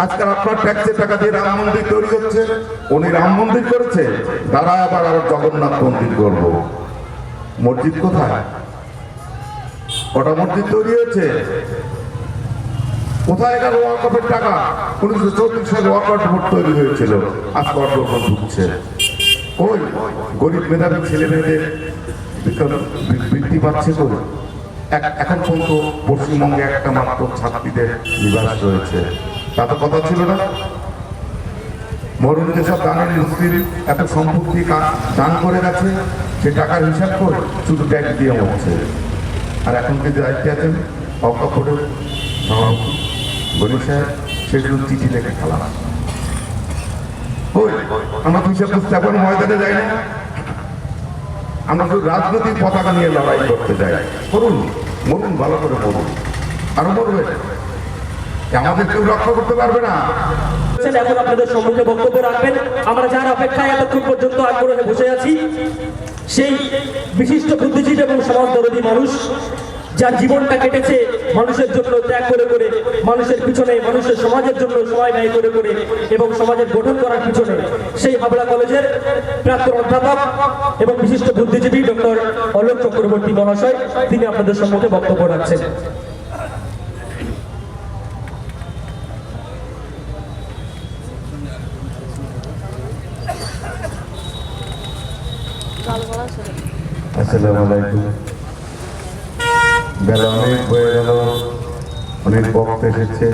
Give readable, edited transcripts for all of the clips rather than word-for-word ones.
আজকাল আপনার ট্যাক্সের টাকা দিয়ে রাম মন্দির তৈরি হচ্ছে, উনি রাম মন্দির করেছে, তারা আবার জগন্নাথ মন্দির করবো। মসজিদ কোথায়? কটা মসজিদ তৈরি হয়েছে? কোথায় গেল ওয়াকফের টাকা? 1934 সালে ওয়াকফ বোর্ড তৈরি হয়েছিল, আজ ওয়াকফ বোর্ড ঢুকছে। ওই গরিব মেধাবী ছেলে মেয়েদের বৃত্তি পাচ্ছে করে এখন পর্যন্ত পশ্চিমবঙ্গে একটা মাত্র ছাত্রীদের নিবাস রয়েছে। তা তো কথা ছিল না। মরুন যেসব দানের মুসলিম এত সম্পত্তি দান করে গেছে, সে টাকার হিসাব করে শুধু ট্যাক্স দিয়ে মরছে। আর এখন যে দায়িত্বে আছেন অকাপড়ের সভাপতি গরিব সাহেব, সে শুধু চিঠি লেখে খেলা। ওই আমরা হিসাব বুঝতে এখন ময়দানে যাই না, আমরা শুধু রাজনৈতিক পতাকা নিয়ে লড়াই করতে যাই। করুন, মরুন, ভালো করে মরুন, আরো মরবে, আমাদের কেউ রক্ষা করতে পারবে না। এখন আপনাদের সম্মুখে বক্তব্য রাখবেন। আমরা যার অপেক্ষায় এতক্ষণ পর্যন্ত আগ্রহে বসে আছি, সেই বিশিষ্ট বুদ্ধিজীবী এবং সমাজদরদী মানুষ, যার জীবনটা কেটেছে মানুষের জন্য ত্যাগ করে করে, মানুষের পিছনে, মানুষের সমাজের জন্য সময় ব্যয় করে করে এবং সমাজের গঠন করার পিছনে, সেই হাবড়া কলেজের প্রাক্তন অধ্যাপক এবং বিশিষ্ট বুদ্ধিজীবী ডক্টর অলোক চক্রবর্তী মহাশয়, তিনি আপনাদের সম্মুখে বক্তব্য রাখছেন। আসসালামু আলাইকুম। বেলা অনেক হয়ে গেল, অনেক বক্তা এসেছে,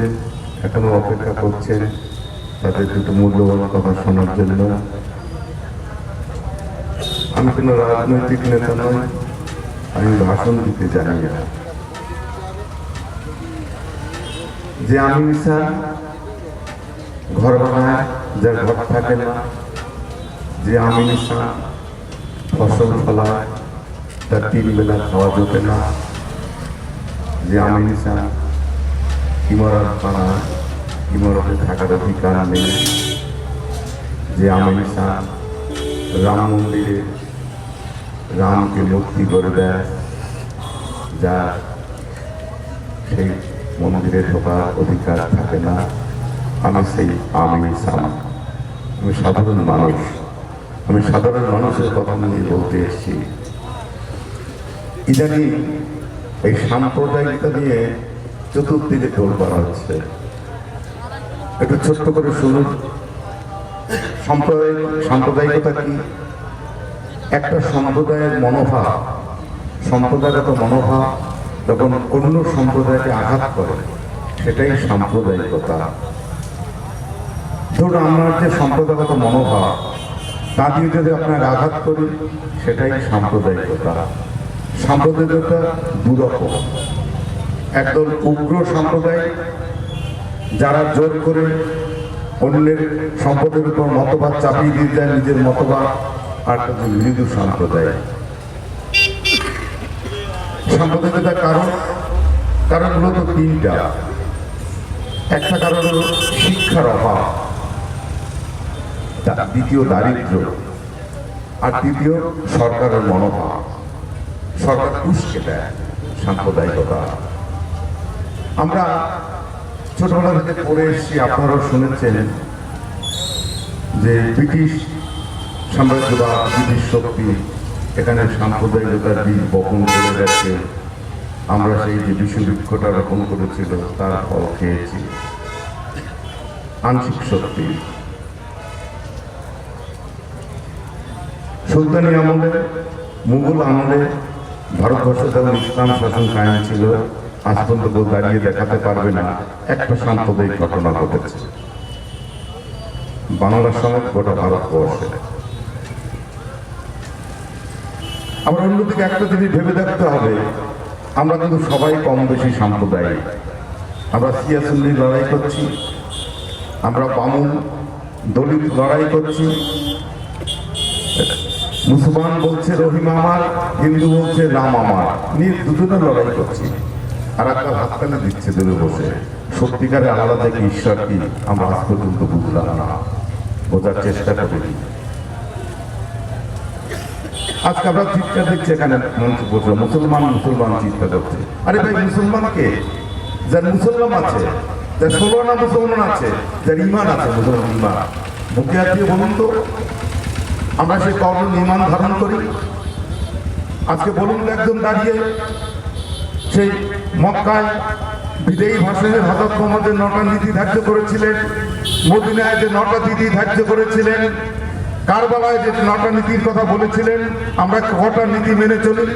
এখনো অপেক্ষা করছেন তাদের দুটো মূল্যবান কথা শোনার জন্য। আমি কোনো রাজনৈতিক নেতা নয়, আমি ভাষণ দিতে জানি না। যে আমি স্যার ঘর বানায়, যার ঘর থাকে না, যে আমি স্যার ফসল ফলায়, তার 3 বেলা খাওয়া যেতে না, যে আমি নিশান ইমারত বানায়, ইমারতে থাকার অধিকার নেই, যে আমি নিশান রাম মন্দিরে রামকে মুক্তি করে দেয়, যা সেই মন্দিরে ঢোকার অধিকার থাকে না, আমি সেই আমি নিশান। আমি সাধারণ মানুষ, আমি সাধারণ মানুষের কথা নিয়ে বলতে এসেছি। ইদানি এই সাম্প্রদায়িকতা নিয়ে চতুর্দিকে টোল করা হচ্ছে। একটু ছোট্ট করে শুনুন, সাম্প্রদায়িকতা কি? একটা সম্প্রদায়ের মনোভাব, সম্প্রদায়গত মনোভাব যখন অন্য সম্প্রদায়কে আঘাত করে, সেটাই সাম্প্রদায়িকতা। ধরুন আমার যে সম্প্রদায়গত মনোভাব, তা দিয়ে যদি আপনাকে আঘাত করি, সেটাই সাম্প্রদায়িকতা। সাম্প্রদায়িকতা দুরকম। একদল উগ্র সম্প্রদায়, যারা জোর করে অন্যের সম্পদের উপর মতবাদ চাপিয়ে দিয়ে দেয় নিজের মতবাদ, আর মৃদু সম্প্রদায়। সাম্প্রদায়িকতার কারণ মূলত 3টা। একটা কারণ হল শিক্ষার অভাব, দ্বিতীয় দারিদ্র, আর তৃতীয় সরকারের মনোভাব। সরকার উস্কে দেয় সাম্প্রদায়িকতা। আমরা ছোটবেলা থেকে পড়ে এসেছি, আপনারাও শুনেছেন যে ব্রিটিশ সাম্রাজ্য বা ব্রিটিশ শক্তি এখানে সাম্প্রদায়িকতার বীজ বপন করে গেছে। আমরা সেই যে বিষবৃক্ষটা রোপণ করেছিল তার ফল খেয়েছি। আংশিক শক্তি সুলতানি আমলে, মুঘল আমলে ভারতবর্ষে যখন ইসলাম শাসন কায়েম ছিল, আজ পর্যন্ত দাঁড়িয়ে দেখাতে পারবে না একটা সাম্প্রদায়িক ঘটনা ঘটেছে বাংলার সমেত গোটা ভারতবর্ষে। আমরা অন্যদিকে একটা জিনিস ভেবে দেখতে হবে, আমরা কিন্তু সবাই কম বেশি সাম্প্রদায়িক। আমরা সিয়াসুন্নি লড়াই করছি, আমরা বামুন দলিত লড়াই করছি, মুসলমান বলছে রহিম আমার, হিন্দু বলছে রাম আমার, নিয়ে দুজনে লড়াই করছি। আর একটা হাততালি দিচ্ছে দূরে বসে। সত্যিকারে আলাদা থেকে ঈশ্বর কি আমরা আজ পর্যন্ত বুঝলাম না, বোঝার চেষ্টা করি। আজকে আমরা চিৎকার দেখছি এখানে মঞ্চ বসে, মুসলমান মুসলমান চিৎকার করছে। আরে ভাই, মুসলমানকে যার মুসলমান আছে যার 16 আনা মুসলমান আছে, যার ইমান আছে, মুসলমান ইমান, বুকে হাত দিয়ে বলুন তো আমরা সেই কখন ইমান ধারণ করি? আজকে বলুন তো একজন দাঁড়িয়ে সেই মক্কায় বিদেয়ী ভাষণে হযরত মুহাম্মদের 9টা নীতি ধার্য করেছিলেন, মদিনায় যে 9টা নীতি ধার্য করেছিলেন, কারবালায় যে 9টা নীতির কথা বলেছিলেন, আমরা কটা নীতি মেনে চলি?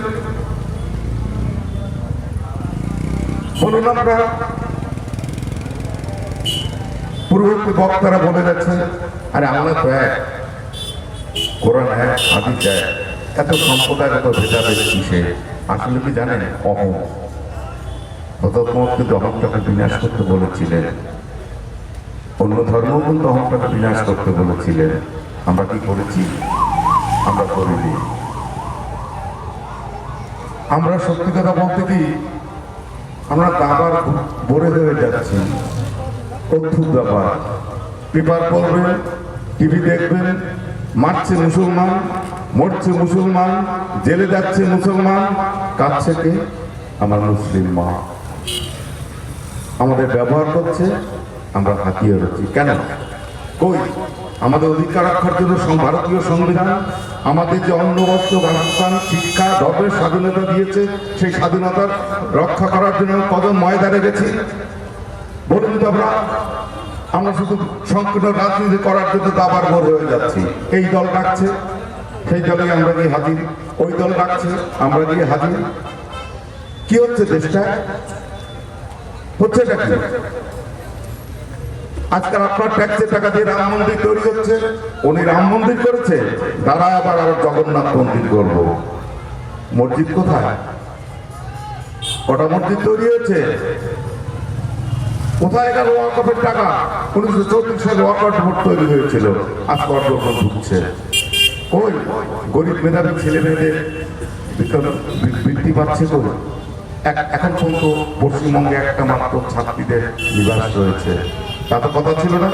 বলুন আমরা। পূর্ববর্তী বক্তারা বলে যাচ্ছে আরে আমরা তো এক, কোরআন এক, হাদিস এক, এত সম্প্রদায়গত ভেদাভেদ কিসে? আসলে কি জানেন? অহং। হযরত মুহাম্মদ কিন্তু অহংটাকে বিনাশ করতে বলেছিলেন, অন্য ধর্ম কিন্তু অহংটাকে বিনাশ করতে বলেছিলেন। আমরা কি করেছি? আমরা করিনি। আমরা সত্যি কথা বলতে কি, আমরা আবার বড়ে হয়ে যাচ্ছি। অদ্ভুত ব্যাপার। পেপার পড়বেন, টিভি দেখবেন, মারছে মুসলমান, মরছে মুসলমান, জেলে যাচ্ছে মুসলমান, কাঁদছে কে? আমার মুসলিম মা। আমাদের ব্যবহার করছে, আমরা হাতিয়ে রয়েছি। কেন? কই আমাদের অধিকার রক্ষার জন্য ভারতীয় সংবিধান আমাদের যে অন্ন, বস্ত্র, বাসস্থান, শিক্ষা, ধর্মের স্বাধীনতা দিয়েছে, সেই স্বাধীনতার রক্ষা করার জন্য কদম ময়দানে গেছি? বলুন তো আমরা শুধু সংকীর্ণ রাজনীতি করার জন্য দাবার ভোর হয়ে যাচ্ছি। এই দল ডাকছে, সেই দলে আমরা গিয়ে হাজির, ওই দল ডাকছে, আমরা গিয়ে হাজির। কি হচ্ছে দেশটা? হচ্ছেটা কি? আজকাল আপনার ট্যাক্সের টাকা দিয়ে রাম মন্দির তৈরি হচ্ছে, উনি রাম মন্দির করেছে, তারা আবার জগন্নাথ মন্দির করব। মসজিদ কোথায়? কটা মসজিদ তৈরি হয়েছে? কোথায় গেল ওয়াকফের টাকা? 1934 সালে ওয়াকফ বোর্ড তৈরি হয়েছিল, আজ কর্মকর্তা ঢুকছে। ওই গরিব মেধাবী ছেলে মেয়েদের বৃত্তি পাচ্ছে কই? এখন পর্যন্ত পশ্চিমবঙ্গে একটা মাত্র ছাত্রীদের নিবাস রয়েছে। তা তো কথা ছিল না।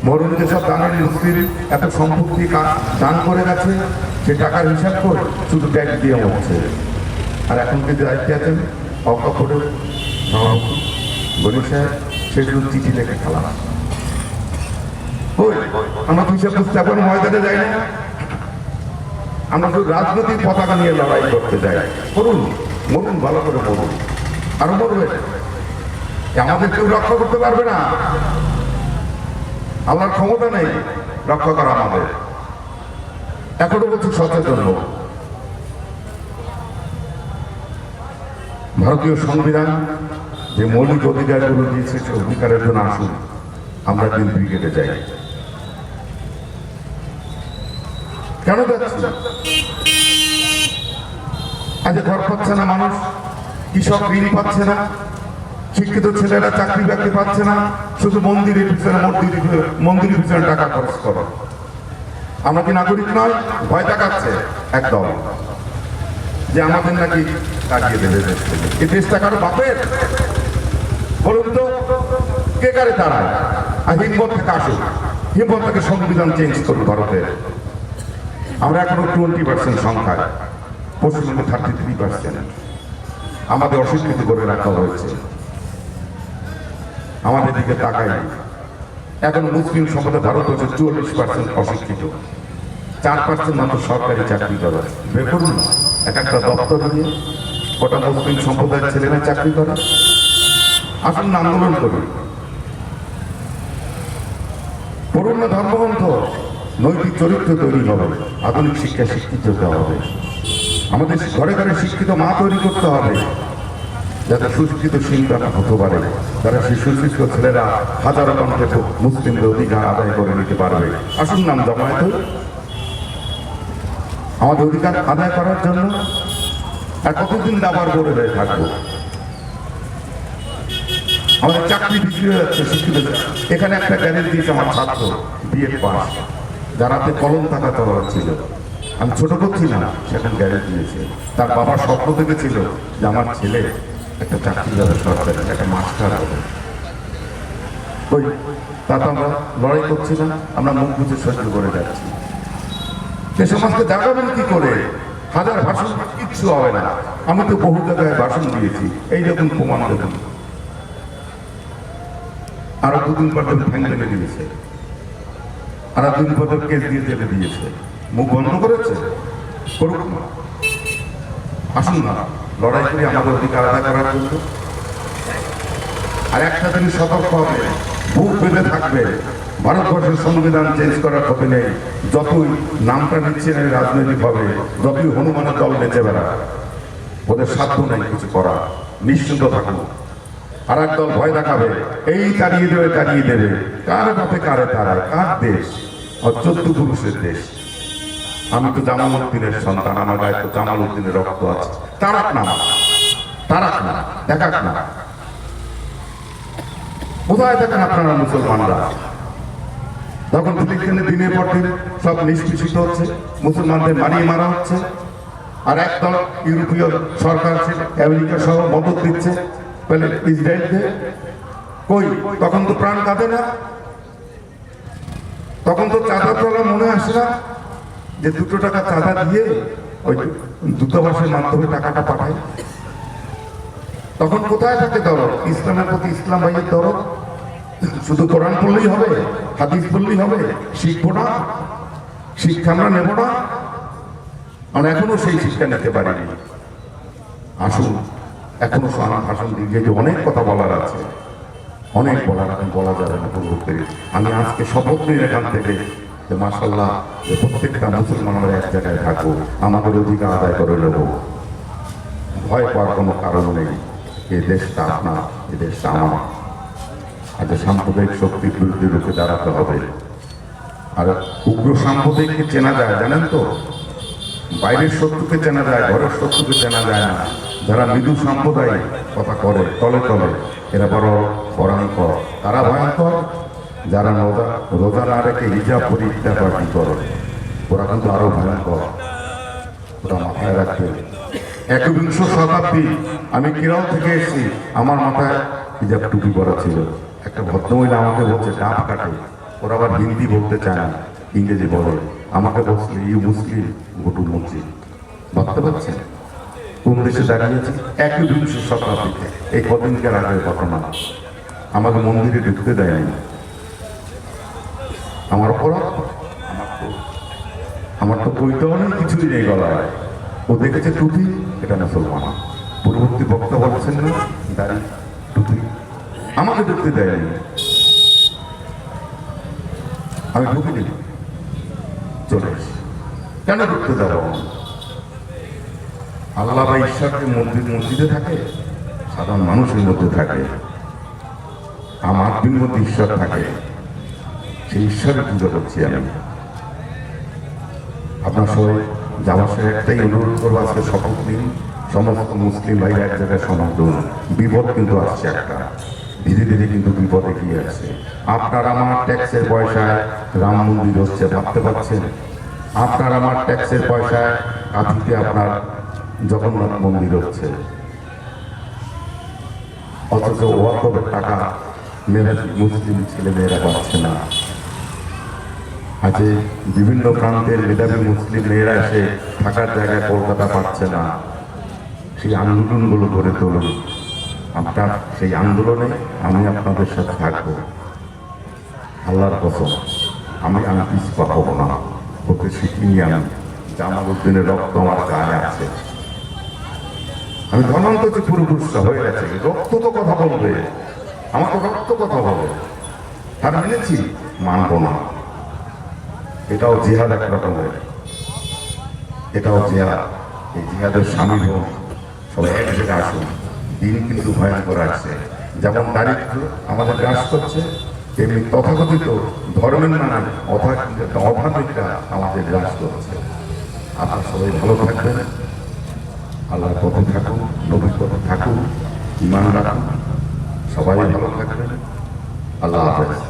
মরুন যেসব দানের মুসলিম এত সম্পত্তি দান করে গেছে, সে টাকার হিসাব করে শুধু ট্যাক্স দিয়ে হচ্ছে। আর এখন কিন্তু দায়িত্বে আছেন অকাপড়ের সভাপতি গণিত সাহেব, সেগুলো চিঠি লেখে খেলা। ওই আমরা তো হিসাব বুঝতে এখন ময়দানে যাই না, আমরা শুধু রাজনৈতিক পতাকা নিয়ে লড়াই করতে যাই। করুন, মরুন, ভালো করে মরুন, আরো মরবে। আমাদের কেউ রক্ষা করতে পারবে না, আল্লাহর ক্ষমতা নেই রক্ষা করা আমাদের। এখনো বলছি সচেতন হোক। ভারতীয় সংবিধান যে মৌলিক অধিকারগুলো দিয়েছে, সে অধিকারের জন্য আসুন আমরা দিন ব্রিগেডে যাই। কেন যাচ্ছি? আজ ঘর পাচ্ছে না মানুষ, কৃষক ঋণ পাচ্ছে না, শিক্ষিত ছেলেরা চাকরি বাকরি পাচ্ছে না, শুধু মন্দিরের পিছনে টাকা খরচ করো। আমরা কি নাগরিক নয়? ভয় দেখাচ্ছে একদম যে আমাদের নাকি কাটিয়ে দেবে দেশ থেকে। এই দেশটা কারো বাপের? বলুন তো কে কারে তারায়? আর হিম্মত থেকে আসুক, হিম্মত থেকে সংবিধান চেঞ্জ করুন ভারতের। আমরা এখনো 20% সংখ্যায়, পশ্চিমবঙ্গে 33%। আমাদের অশিক্ষিত করে রাখা হয়েছে, আমাদের দিকে তাকাই। এখন মুসলিম সম্পদে ভারত হচ্ছে 44% অশিক্ষিত, 4% মাত্র সরকারি চাকরি করে। বের করুন না এক একটা দপ্তর নিয়ে কটা মুসলিম সম্প্রদায়ের ছেলেরা চাকরি করে। আসুন না আন্দোলন করুন, পড়ুন না ধর্মগ্রন্থ, নৈতিক চরিত্র তৈরি হবে, আধুনিক শিক্ষা শিক্ষিত হতে হবে। আমাদের ঘরে ঘরে শিক্ষিত মা তৈরি করতে হবে, যাতে সুশিক্ষিত শিল্পীরা হতে পারে। তারা সেই সুশিক্ষিত ছেলেরা হাজারো কণ্ঠে মুসলিমদের অধিকার আদায় করে নিতে পারবে। আসুন নাম জমায়েত আমাদের অধিকার আদায় করার জন্য। আর কতদিন দাবার করে হয়ে থাকবো? আমাদের চাকরি বিক্রি হয়ে যাচ্ছে শিক্ষিত। এখানে একটা গ্যারেজ দিয়েছে আমার ছাত্র, বিএড পাস, যার হাতে কলম থাকা চলা ছিল। আমি ছোট করছিলাম, সেখানে গ্যারেজ দিয়েছে। তার বাবার স্বপ্ন দেখেছিল যে আমার ছেলে একটা চাকরি যাবে সরকারি, একটা মাস্টার হবে। ওই তাতে আমরা লড়াই করছি না, আমরা মুখ বুঝে সহ্য করে যাচ্ছি। সে সমাজকে জাগাবেন কি করে? হাজার ভাষণ কিচ্ছু হবে না। আমি তো বহু জায়গায় ভাষণ দিয়েছি, এই দেখুন প্রমাণ দেখুন। আরো দুদিন পর তো ফ্যান লেগে দিয়েছে, আর দুদিন পর তো কেস দিয়ে জেলে দিয়েছে। মুখ বন্ধ করেছে, করুক না। আসুন না, লড়াই করি আমাদের অধিকার আদায় করার জন্য। আর একটা জিনিস সতর্ক হবে, বুক বেঁধে থাকবে। ভারতবর্ষের সংবিধান চেঞ্জ করার কথা নেই। যতই নামটা নিচ্ছে না রাজনৈতিক হবে, যতই হনুমানের দল নেচে বেড়া, ওদের সাধ্য নেই কিছু করা। নিশ্চিন্ত থাকুন। আর এক দল ভয় দেখাবে, এই তাড়িয়ে দেবে তাড়িয়ে দেবে। কার পথে কারে তারায়, কার দেশ? অচোদ্দ পুরুষের দেশ। আমি তো জামাল উদ্দিনের সন্তান, আমার গায়ে তো জামাল উদ্দিনের রক্ত আছে। তারাক না, তারাক না, দেখাক না। কোথায় দেখেন আপনারা মুসলমানরা? যখন ফিলিস্তিনে দিনের পর দিন সব নিষ্পেষিত হচ্ছে, মুসলমানদের মারিয়ে মারা হচ্ছে, আর একদল ইউরোপীয় সরকার আমেরিকা সহ মদত দিচ্ছে ইসরায়েলকে, কই তখন তো প্রাণ কাঁদে না? তখন তো চাঁদা তোলা মনে আসে না যে 2 টাকা চাঁদা দিয়ে ওই দূতাবাসের মাধ্যমে টাকাটা পাঠায়? তখন কোথায় থাকে দরদ? ইসলামের প্রতি ইসলাম ভাইয়ের দরদ? শুধু কোরআন পড়লেই হবে, হাদিস পড়লেই হবে? শিখবো না? শিক্ষা আমরা নেব না? আমরা এখনো সেই শিক্ষা নিতে পারিনি। আসুন, এখনো আমার ভাষণ দিয়ে যে অনেক কথা বলার আছে, অনেক বলা যাবে না পূর্ববর্তী। আমি আজকে শপথ নিই এখান থেকে যে মাশাআল্লাহ, যে প্রত্যেকটা মুসলমান আমরা এক জায়গায় থাকবো, আমাদের অধিকার আদায় করে নেব। ভয় পাওয়ার কোনো কারণ নেই। এই দেশটা আপনার, এই দেশটা আমার। আজ সাম্প্রদায়িক শক্তির বিরুদ্ধে রুখে দাঁড়াতে হবে। আর উগ্র সাম্প্রদায়িককে চেনা যায়, জানেন তো? বাইরের শত্রুকে চেনা যায়, ঘরের শত্রুকে চেনা যায় না। যারা মৃদু সাম্প্রদায়িক কথা করে তলে তলে, এরা বড় ভয়ঙ্কর। তারা ভয়ঙ্কর যারা রোজা না রেখে হিজাব পরি ইত্যাদি পার্টি করে, ওরা কিন্তু আরো ভয়ঙ্কর। ওরা মাথায় রাখবে। 21 শতাব্দী, আমি কেরল থেকে এসেছি, আমার মাথায় হিজাব টুপি পরা ছিল। একটা ভদ্রমহিলা আমাকে বলছে ডাব কাটে, ওরা আবার হিন্দি বলতে চায় না, ইংরেজি বলে। আমাকে বলছে ইউ মুসলিম গো টু মসজিদ। ভাবতে পারছেন কোন দেশে দাঁড়িয়েছি? 21 শতাব্দীতে। এই কদিনকার আগের ঘটনা। আমাকে মন্দিরে ঢুকতে দেয়নি। আমার অপরাধ? আমার তো বইটাও নেই, কিছুই নেই গলায়। ও দেখেছে টুপি, এটা মুসলমান। পূর্ববর্তী বক্তা বলছেন না দাড়ি টুপি, আমাকে ঢুকতে দেয়নি। আমি ঢুকিনি, চলে এসেছি। কেন ঢুকতে দেব? আল্লাহ বা ঈশ্বরকে মসজিদে থাকে, সাধারণ মানুষের মধ্যে থাকে। আমার মধ্যে ঈশ্বর থাকে, সেই ঈশ্বরের পুজো করছি আমি। আপনার সবাই যাওয়ার সাথে একটাই অনুরোধ করবো, আজকে শপথ নিন, সমস্ত মুসলিম ভাইরা এক জায়গায় সমাগম। বিপদ কিন্তু আসছে একটা, ধীরে ধীরে কিন্তু বিপদ এগিয়ে আসছে। আপনার আমার ট্যাক্সের পয়সায় রাম মন্দির হচ্ছে, ভাবতে পারছেন? আপনার আমার ট্যাক্সের পয়সায় কাঁথিতে আপনার জগন্নাথ মন্দির হচ্ছে, অথচ ওয়াকফের টাকা মুসলিম ছেলে মেয়েরা পাচ্ছে না। আজকে বিভিন্ন প্রান্তের মেধাবী মুসলিম মেয়েরা এসে থাকার জায়গায় কলকাতা পাচ্ছে না। সেই আন্দোলনগুলো গড়ে তুলুন। আপনার সেই আন্দোলনে আমি আপনাদের সাথে থাকবো। আল্লাহর কসম, আমি পিছপা হব না। ওকে শিখিনি আমি। জামাল উদ্দিনের রক্ত আমার গায়ে আছে। আমি ধর্মান্ত যে পুরোপুরুষটা হয়ে গেছে, রক্ত তো কথা বলবে, আমার তো রক্ত কথা বলে। আর মেনেছি, মানব না। এটাও জিহাদ এক রকমের, এটাও জিহাদ। এই জিহাদের স্বামী হোক, সবাই এক জায়গায় আসুন। দিন কিন্তু ভয়ঙ্কর আসছে। যেমন দারিদ্র আমাদের গ্রাস করছে, তেমনি তথাকথিত ধর্মের নানান অধার্মিকরা আমাদের গ্রাস করছে। আপনারা সবাই ভালো থাকবেন, আল্লাহর পথে থাকুন, নবীর পথে থাকুন, ঈমান রাখুন। সবাই ভালো থাকবেন। আল্লাহ হাফেজ।